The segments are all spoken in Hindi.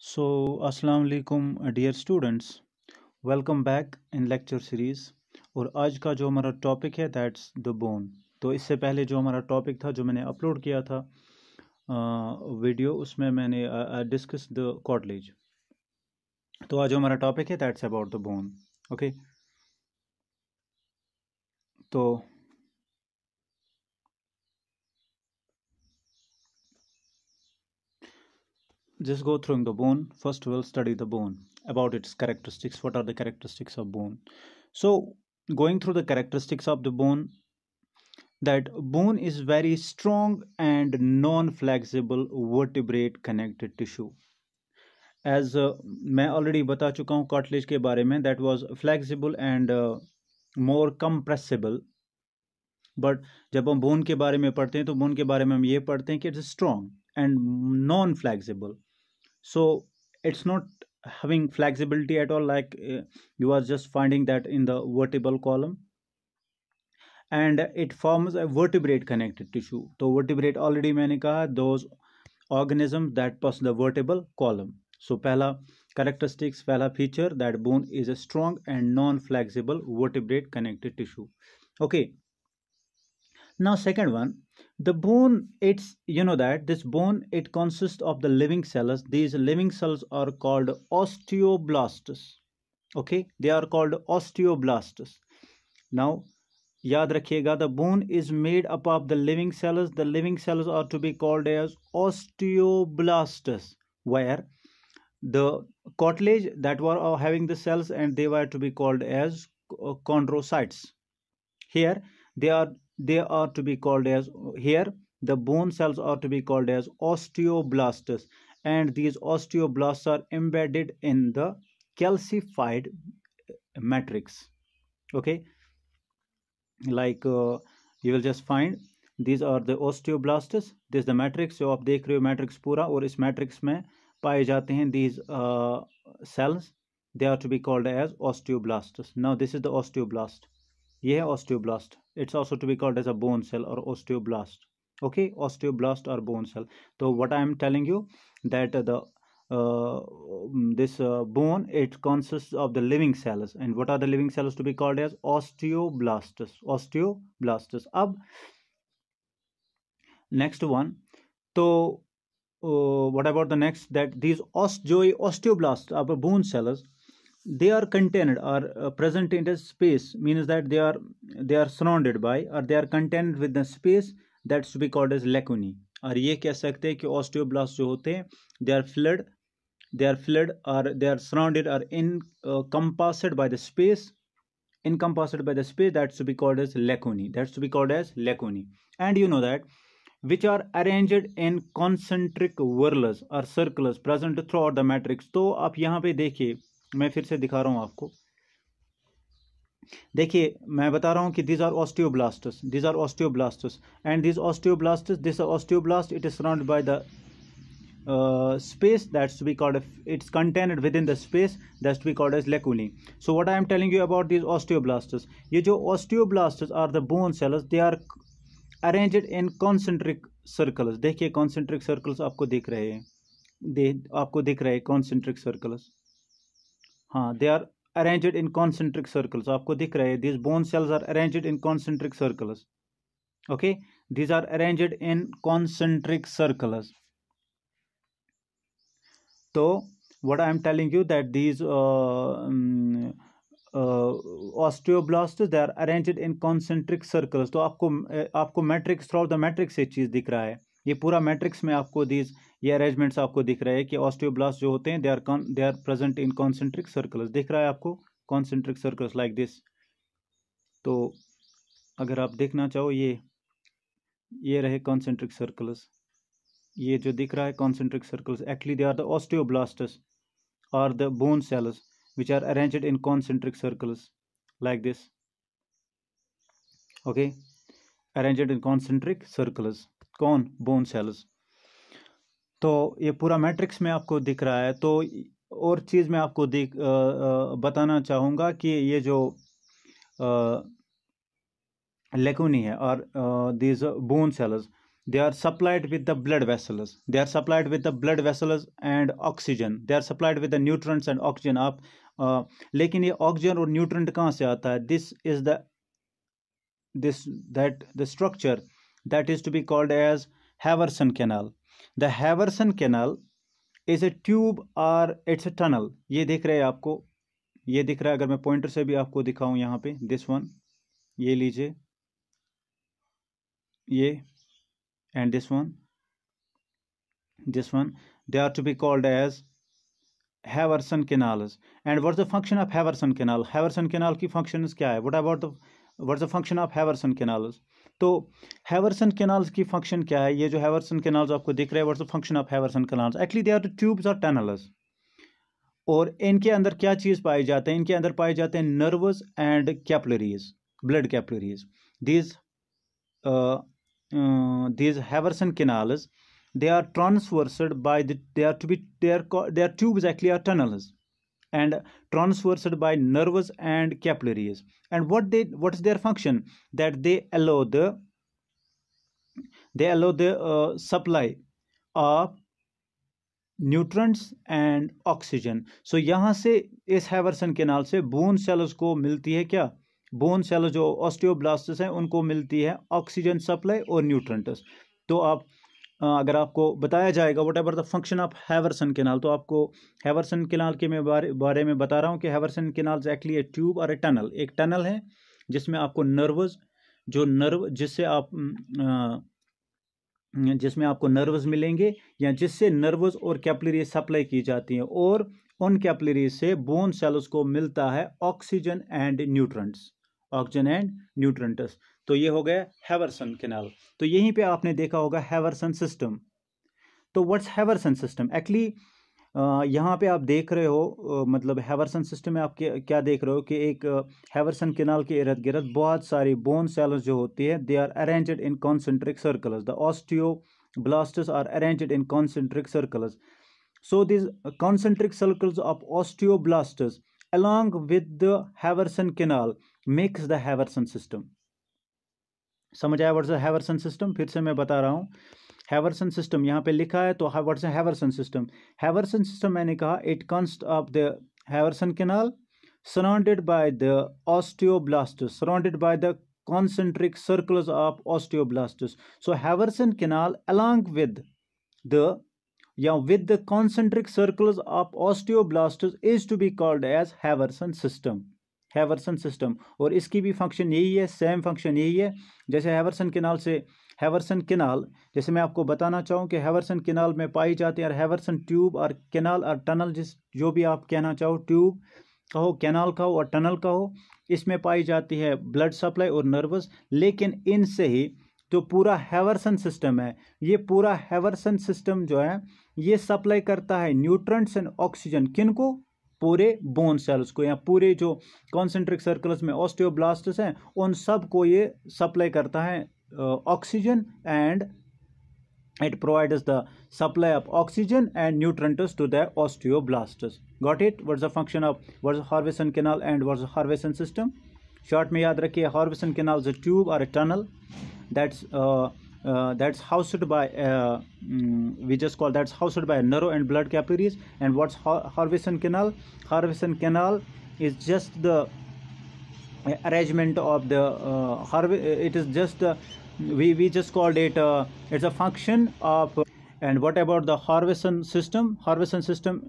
So, Assalamu alaikum, dear students. Welcome back in lecture series. और आज का जो हमारा टॉपिक है दैट्स द बोन। तो इससे पहले जो हमारा टॉपिक था जो मैंने अपलोड किया था वीडियो, उसमें मैंने डिस्कस द कॉटलेज। तो आज जो हमारा टॉपिक है that's about the bone. Okay, तो just go through the bone. First we'll study the bone, about its characteristics. What are the characteristics of bone? So going through the characteristics of the bone, that bone is very strong and non-flexible vertebrate connected tissue. As मैं ऑलरेडी बता चुका हूँ कार्टिलेज के बारे में, that was flexible and more compressible. But जब हम बोन के बारे में पढ़ते हैं तो बोन के बारे में हम ये पढ़ते हैं कि it's strong and non flexible. So it's not having flexibility at all, like you are just finding that in the vertebral column, and it forms a vertebrate connected tissue. तो vertebrate already मैंने कहा, those organisms that pass the vertebral column. So पहला characteristics, पहला feature, that bone is a strong and non-flexible vertebrate connected tissue. Okay, now second one, the bone, it's that this bone, it consists of the living cells. These living cells are called osteoblasts. Okay, they are called osteoblasts. Now याद रखिएगा, the bone is made up of the living cells. The living cells are to be called as osteoblasts, where the cartilage that were having the cells, and they were to be called as chondrocytes. Here they are to be called as, here the bone cells are to be called as osteoblasts, and these osteoblasts are embedded in the calcified matrix. Okay, like you will just find these are the osteoblasts. this is the matrix जो आप देख रहे हो, मैट्रिक्स पूरा, और इस मैट्रिक्स में पाए जाते हैं these cells. They are to be called as osteoblasts. Now this is the osteoblast. ये है osteoblast. It's also to be called as a bone cell or osteoblast. Okay, osteoblast or bone cell. So what I am telling you, that the this bone, it consists of the living cells. And what are the living cells to be called as? Osteoblasts. Osteoblasts. Ab next one. So what about the next, that these osteoblasts, our bone cells, they are contained or present in the space, means that they are surrounded by, or they are contained with the space that's to be called as lacunae. और ये कह सकते हैं कि osteoblasts जो होते हैं, they are filled or they are surrounded or encompassed by the space, that's to be called as lacunae. And you know that, which are arranged in concentric whorls or circles present throughout the matrix. तो आप यहाँ पे देखिए, मैं फिर से दिखा रहा हूँ आपको। देखिए, मैं बता रहा हूँ कि these are osteoblasts, and these osteoblasts, this osteoblast, it is surrounded by the space that's to be called, it's contained within the space that's to be called as lacunae. So what I am telling you about these osteoblasts, ये जो osteoblasts are the bone cells, they are arranged in concentric circles. देखिए concentric circles आपको दिख रहे हैं, आपको दिख रहे हैं concentric circles. हाँ, they are arranged in concentric circles. आपको दिख रहे हैं, these bone cells are arranged in concentric circles. Okay, these are arranged in concentric circles. So what I am telling you, that these osteoblasts, they are arranged in concentric circles. तो आपको matrix, through out the matrix एक चीज दिख रहा है, ये पूरा मैट्रिक्स में आपको ये अरेंजमेंट्स आपको दिख रहे हैं कि ऑस्टियोब्लास्ट जो होते हैं, they are present in concentric circles. दिख रहा है आपको कॉन्सेंट्रिक सर्कल्स लाइक दिस. तो अगर आप देखना चाहो, ये रहे कॉन्सेंट्रिक सर्कल्स, ये जो दिख रहा है concentric circles, actually they are the osteoblasts और the bone cells which are arranged in concentric circles like this. Okay, arranged in concentric circles. कौन? bone cells. तो ये पूरा मैट्रिक्स में आपको दिख रहा है. तो और चीज़ मैं आपको बताना चाहूँगा कि ये जो लेकुनी है और these bone cells, they are supplied with the blood vessels, they are supplied with the blood vessels and oxygen, they are supplied with the nutrients and oxygen. आप लेकिन ये ऑक्सीजन और न्यूट्रेंट कहाँ से आता है? This is the the structure that is to be called as Haverson canal. The Haverson canal is a tube or it's a tunnel. ये दिख रहा है आपको, ये दिख रहा है, अगर मैं पॉइंटर से भी आपको दिखाऊं यहाँ पे, दिस वन, ये लीजिए, ये, and this one, they are to be called as Haverson canals. And what's the function of Haverson canal? Haverson canal की functions क्या है? What's the function of Haverson canals? तो Haverson canals की function क्या है? ये जो Haverson canals आपको दिख रहे हैं, what's the function of Haverson canals? Actually they are the tubes or tunnels. और इनके अंदर क्या चीज पाई जाते हैं? इनके अंदर पाए जाते हैं nerves and capillaries, blood capillaries. These Haverson canals, they are transversed by they are tubes, actually are tunnels, and transversed by nerves and capillaries. And what is their function? That they allow the supply of nutrients and oxygen. So यहाँ से इस Haverson canal से बोन सेल्स को मिलती है क्या? बोन सेल्स जो ऑस्टियोब्लास्ट्स हैं उनको मिलती है ऑक्सीजन सप्लाई और न्यूट्रेंट्स. तो आप अगर आपको बताया जाएगा what ever the function of Haverson canal, तो आपको Haverson canal के मैं बारे में बता रहा हूँ कि Haverson canal एक्चुअली ए ट्यूब और ए टनल, एक टनल है जिसमें आपको जिसमें आपको नर्व्स मिलेंगे, या जिससे नर्व्स और कैपिलरी सप्लाई की जाती हैं, और उन कैपिलरी से बोन सेल्स को मिलता है ऑक्सीजन एंड न्यूट्रेंट्स. तो ये हो गया Haverson canal. तो यहीं पे आपने देखा होगा Haverson सिस्टम. तो व्हाट्स Haverson सिस्टम? एक्चुअली यहाँ पे आप देख रहे हो, मतलब Haverson सिस्टम में आप क्या देख रहे हो कि एक Haverson canal के इर्द गिर्द बहुत सारी बोन सेल्स जो होती है, they are arranged in concentric circles. The osteoblasts are arranged in concentric circles. So these concentric circles of osteoblasts along with the Haverson canal makes the Haverson system. समझ आया व्हाट्स द Haverson system? फिर से मैं बता रहा हूँ. Haverson system यहाँ पे लिखा है, तो what's the Haverson system? Haverson system मैंने कहा it consists of the Haverson canal surrounded by the osteoblasts, surrounded by the concentric circles of osteoblasts. So Haverson canal along with the concentric circles of osteoblasts is to be called as Haverson system. Haverson system. और इसकी भी फंक्शन यही है, सेम फंक्शन यही है. जैसे Haverson canal, जैसे मैं आपको बताना चाहूँ कि Haverson canal में पाई जाती है, और Haverson ट्यूब और कैनाल और टनल, जो भी आप कहना चाहो, ट्यूब कहो, कैनाल कहो और टनल कहो, इसमें पाई जाती है ब्लड सप्लाई और नर्वस. लेकिन इनसे ही जो पूरा Haverson सिस्टम है, ये पूरा Haverson सिस्टम जो है ये सप्लाई करता है न्यूट्रेंट्स एंड ऑक्सीजन. किनको? पूरे बोन सेल्स को, या पूरे जो कॉन्सेंट्रिक सर्कल्स में ऑस्टियोब्लास्ट्स हैं उन सब को ये सप्लाई करता है oxygen, and it provides the supply of oxygen and nutrients to the osteoblasts. Got it? What's the function of what's the Haverson canal and what's the Haverson system? Short में याद रखिए, Haverson canal is a tube or a tunnel that's housed by we just call that's housed by narrow and blood capillaries. And what's Haverson canal? Haverson canal is just the arrangement of the it is just we just called it it's a function of. And what about the Haverson system? Haverson system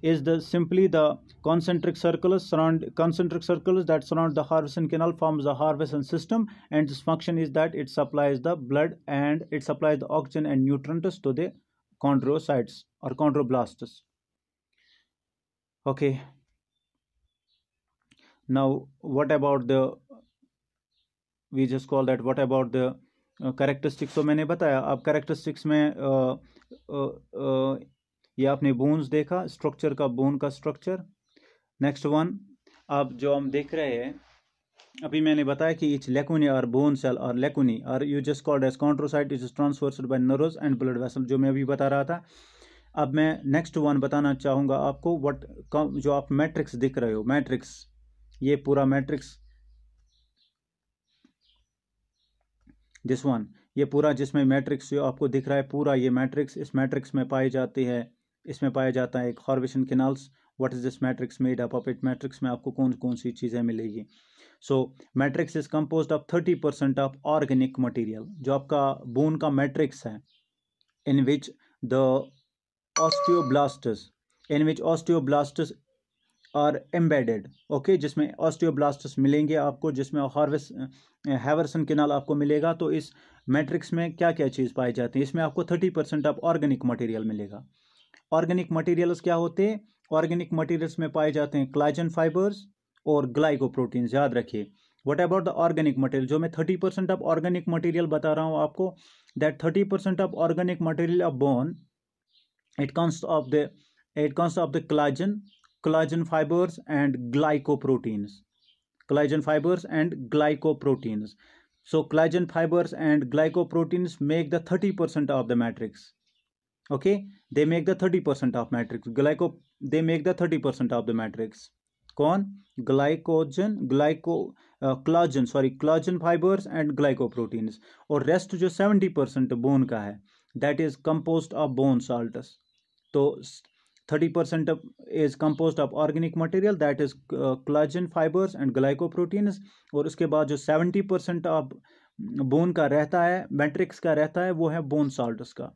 is simply the concentric circles that surround the Haverson canal forms the Haverson system, and this function is that it supplies the blood and it supplies the oxygen and nutrients to the chondrocytes or chondroblasts. Okay, now what about the we just call that what about the characteristics? तो मैंने बताया. अब characteristics में ये आपने बोन्स देखा, स्ट्रक्चर का, बोन का स्ट्रक्चर. नेक्स्ट वन, अब जो हम देख रहे हैं, अभी मैंने बताया कि each lacunae or bone cell or lacunae or you just called as chondrocyte is transversed by nerves and blood vessels, जो मैं अभी बता रहा था. अब मैं नेक्स्ट वन बताना चाहूँगा आपको. जो आप मैट्रिक्स दिख रहे हो, मैट्रिक्स, ये पूरा मैट्रिक्स, दिस वन, ये पूरा जिसमें मैट्रिक्स जो आपको दिख रहा है पूरा ये मैट्रिक्स, इस मैट्रिक्स में पाई जाती है, इसमें पाया जाता है एक haversian canals. What is this matrix made up of? It matrix में आपको कौन कौन सी चीज़ें मिलेगी? So matrix is composed of 30% of organic material. जो आपका बोन का मैट्रिक्स है, in which the osteoblasts are embedded, okay, जिसमें ऑस्टियोब्लास्ट्स मिलेंगे आपको, जिसमें हैवर्सन कैनाल आपको मिलेगा। तो इस मैट्रिक्स में क्या क्या चीज़ पाई जाती है? इसमें आपको 30% ऑफ ऑर्गेनिक मटेरियल मिलेगा। ऑर्गेनिक मटेरियल्स क्या होते हैं? ऑर्गेनिक मटेरियल्स में पाए जाते हैं कोलेजन फाइबर्स और ग्लाइकोप्रोटीन्स। याद रखिए। What about the organic material? जो मैं 30% ऑफ ऑर्गेनिक मटेरियल बता रहा हूँ आपको, that 30% of organic material of bone, it consists of the collagen fibers and glycoproteins. So collagen fibers and glycoproteins make the 30% of the matrix. Okay, they make the 30% of matrix. They make the 30% of the matrix. कौन? collagen fibers and glycoproteins. और रेस्ट जो 70% बोन का है, that is composed of bone salts. तो 30% is composed of organic material, that is collagen fibers and glycoproteins. और उसके बाद जो 70% ऑफ बोन का रहता है, मैट्रिक्स का रहता है, वो है बोन साल्ट्स का।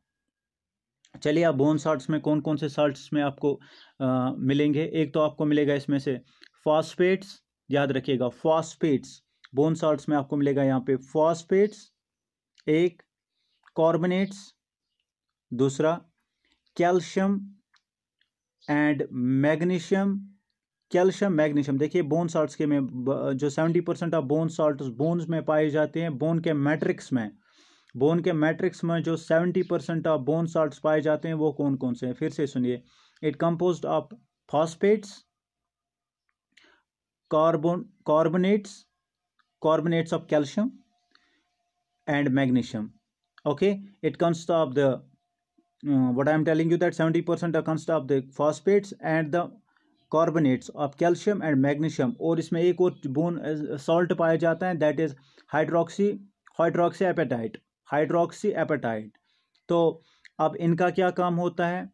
चलिए, आप बोन साल्ट्स में कौन कौन से साल्ट्स में आपको मिलेंगे? एक तो आपको मिलेगा इसमें से फॉस्फेट्स। याद रखिएगा, फॉस्फेट्स बोन साल्ट्स में आपको मिलेगा। यहाँ पे फॉस्फेट्स एक, कार्बोनेट्स दूसरा, calcium and magnesium. Calcium magnesium, देखिए बोन साल्ट्स के में जो 70% ऑफ बोन साल्ट्स बोन्स में पाए जाते हैं, बोन के मैट्रिक्स में जो 70% ऑफ बोन साल्ट्स पाए जाते हैं वो कौन कौन से हैं? फिर से सुनिए। It composed of phosphates, carbonates of calcium and magnesium. Okay, it consist of the what I am telling you, that 70% consists of the phosphates and the carbonates of calcium and magnesium. और इसमें एक और बोन सॉल्ट पाया जाता है, that is हाइड्रोक्सी एपेटाइट। तो अब इनका क्या काम होता है?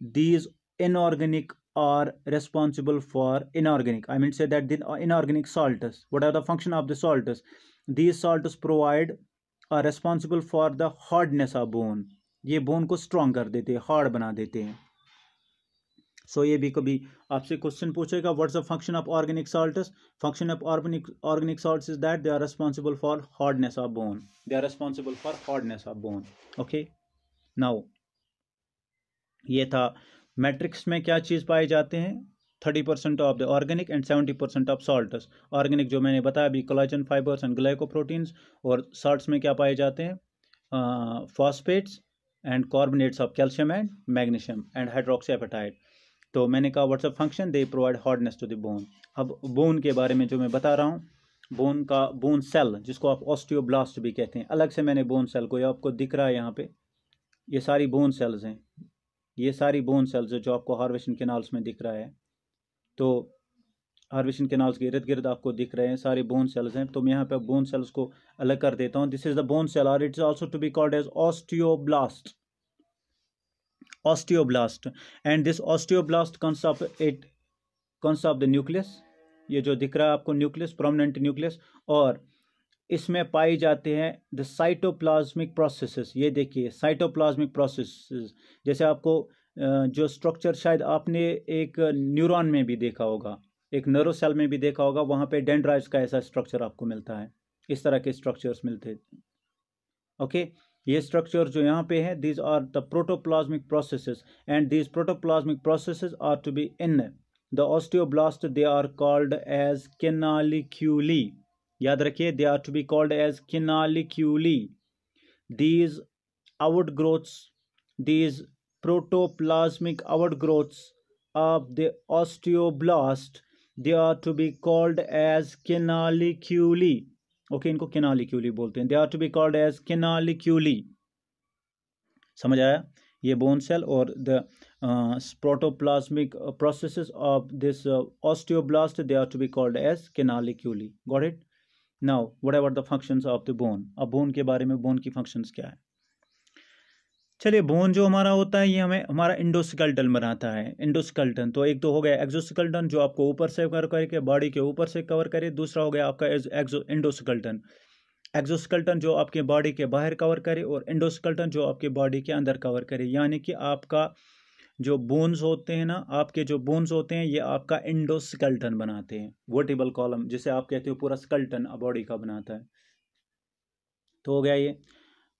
These inorganic are responsible for inorganic, I mean say that the inorganic salts. What are the function of the salts? These salts are responsible for the hardness of bone. ये बोन को स्ट्रॉन्ग कर देते हैं, हार्ड बना देते हैं। सो ये भी कभी आपसे क्वेश्चन पूछेगा, what's the function of organic salts? Function of organic salts is that they are responsible for hardness of bone. Okay, now ये था मैट्रिक्स में क्या चीज़ पाए जाते हैं? 30% of the organic and 70% of salts. Organic जो मैंने बताया अभी, कोलेजन फाइबर्स एंड ग्लाइकोप्रोटीन्स, और साल्ट्स में क्या पाए जाते हैं? Phosphates and carbonates of calcium and magnesium and hydroxyapatite. तो मैंने कहा what's the function? They provide hardness to the bone. अब बोन के बारे में जो मैं बता रहा हूँ, बोन सेल, जिसको आप ऑस्टियोब्लास्ट भी कहते हैं, अलग से मैंने बोन सेल को, ये आपको दिख रहा है यहाँ पे, ये सारी बोन सेल्स हैं, ये सारी बोन सेल्स है जो आपको हार्वेशन कैनाल्स में दिख रहा है। तो हार्वेशन कैनाल्स के इर्द गिर्द आपको दिख रहे हैं सारे बोन सेल्स हैं। तो मैं यहाँ पे बोन सेल्स को अलग कर देता हूँ। This is the bone cell, और it's also to be called as osteoblast, and this osteoblast consist of the nucleus. ये जो दिख रहा है आपको न्यूक्लियस, प्रोमिनेंट न्यूक्लियस, और इसमें पाई जाते हैं द साइटोप्लाज्मिक प्रोसेसेस। ये देखिए साइटोप्लाज्मिक प्रोसेसेस, जैसे आपको जो स्ट्रक्चर शायद आपने एक न्यूरॉन में भी देखा होगा, एक नर्व सेल में भी देखा होगा, वहाँ पे डेंड्राइट्स का ऐसा स्ट्रक्चर आपको मिलता है, इस तरह के स्ट्रक्चर्स मिलते हैं। ओके, ये स्ट्रक्चर जो यहाँ पे है, these are the protoplasmic processes, and these protoplasmic processes are to be in the osteoblast, they are called as canaliculi. याद रखिए, they are to be called as canaliculi. These outgrowths, these protoplasmic outgrowths of the osteoblast, they are to be called as canaliculi. Okay, इनको canaliculi बोलते हैं। They are to be called as canaliculi. समझ आया? ये bone cell और the protoplasmic processes of this osteoblast, they are to be called as canaliculi. Got it? Now what are the functions of the bone. अब बोन के बारे में, बोन की फंक्शंस क्या है। चलिए, बोन जो हमारा होता है ये हमें हमारा इंडोस्केलेटन बनाता है। इंडोस्केलेटन तो एक तो हो गया एक्सोस्केलेटन जो आपको ऊपर से कवर करके बॉडी के ऊपर से कवर करे, दूसरा हो गया आपका इंडोस्केलेटन। एक्सोस्केलेटन जो आपके बॉडी के बाहर कवर करे, और इंडोस्केलेटन जो आपके बॉडी के अंदर कवर करे। यानी कि आपका जो बोन्स होते हैं ना, आपके जो बोन्स होते हैं ये आपका इंडोस्केलेटन बनाते हैं। वर्टिबल कॉलम जिसे आप कहते हो पूरा स्केलेटन बॉडी का बनाता है। तो हो गया ये।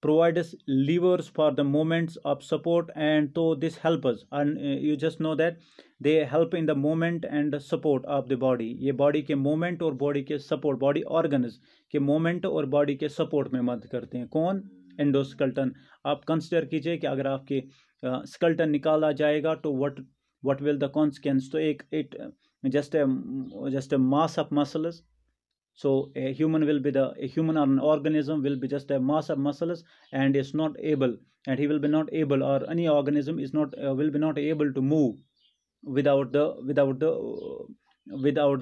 provides levers for the moments of support, and so this help us, and you just know that they help in the movement and the support of the body। ये बॉडी के मूवमेंट और बॉडी के सपोर्ट, बॉडी ऑर्गन्स के मूवमेंट और बॉडी के सपोर्ट में मदद करते हैं। कौन? एंडोस्केलेटन। आप कंसिडर कीजिए कि अगर आपके स्केलेटन निकाला जाएगा तो व्हाट विल द कॉन्सिक्वेंस। तो एक it just a mass of muscles. So a human will be a human or an organism will be just a mass of muscles, and is not able, and he will be not able, or any organism is not will be not able to move without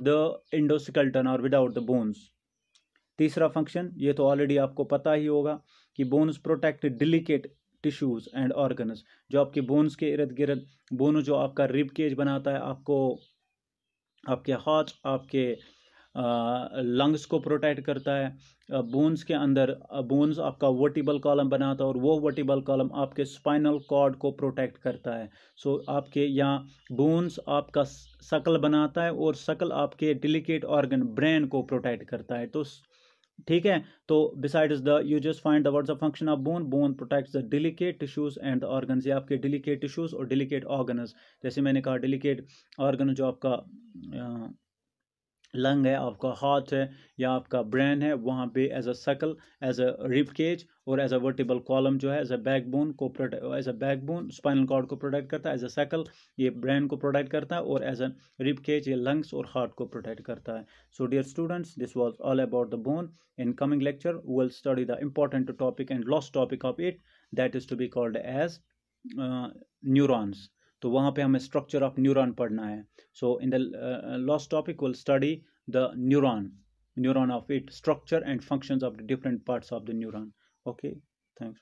the endoskeleton or without the bones। तीसरा फंक्शन ये तो ऑलरेडी आपको पता ही होगा कि bones protect delicate tissues and organs. जो आपके बोन्स के इर्द गिर्द, बोन जो आपका रिब केज बनाता है, आपको आपके हार्ट, आपके लंग्स को प्रोटेक्ट करता है। बोन्स के अंदर बोन्स आपका वर्टिबल कॉलम बनाता है, और वो वर्टिबल कॉलम आपके स्पाइनल कॉर्ड को प्रोटेक्ट करता है। सो आपके यहाँ बोन्स आपका शकल बनाता है, और शकल आपके डिलिकेट ऑर्गन ब्रेन को प्रोटेक्ट करता है। तो ठीक है। तो besides the you just find the what's the function of bone. Bone protects the delicate tissues and the organs. ये आपके डिलिकेट टिश्यूज और डिलिकेट ऑर्गन्स, जैसे मैंने कहा डिलिकेट ऑर्गन जो आपका लंग है, आपका हार्ट है, या आपका ब्रेन है, वहाँ पे as a skull, as a rib cage, और एज अ वर्टिबल कॉलम जो है एज अ बैकबोन को as a backbone spinal cord को प्रोटेक्ट करता है। एज अ सकल ये ब्रेन को प्रोटेक्ट करता है, और एज अ रिब केज ये लंग्स और हार्ट को प्रोटेक्ट करता है। So dear students, this was all about the bone. In coming lecture we will study the important topic and last topic of it, that is to be called as neurons। तो वहाँ पे हमें स्ट्रक्चर ऑफ न्यूरॉन पढ़ना है। So in the last topic will study the neuron of its structure and functions of the different parts of the neuron। Okay, thanks।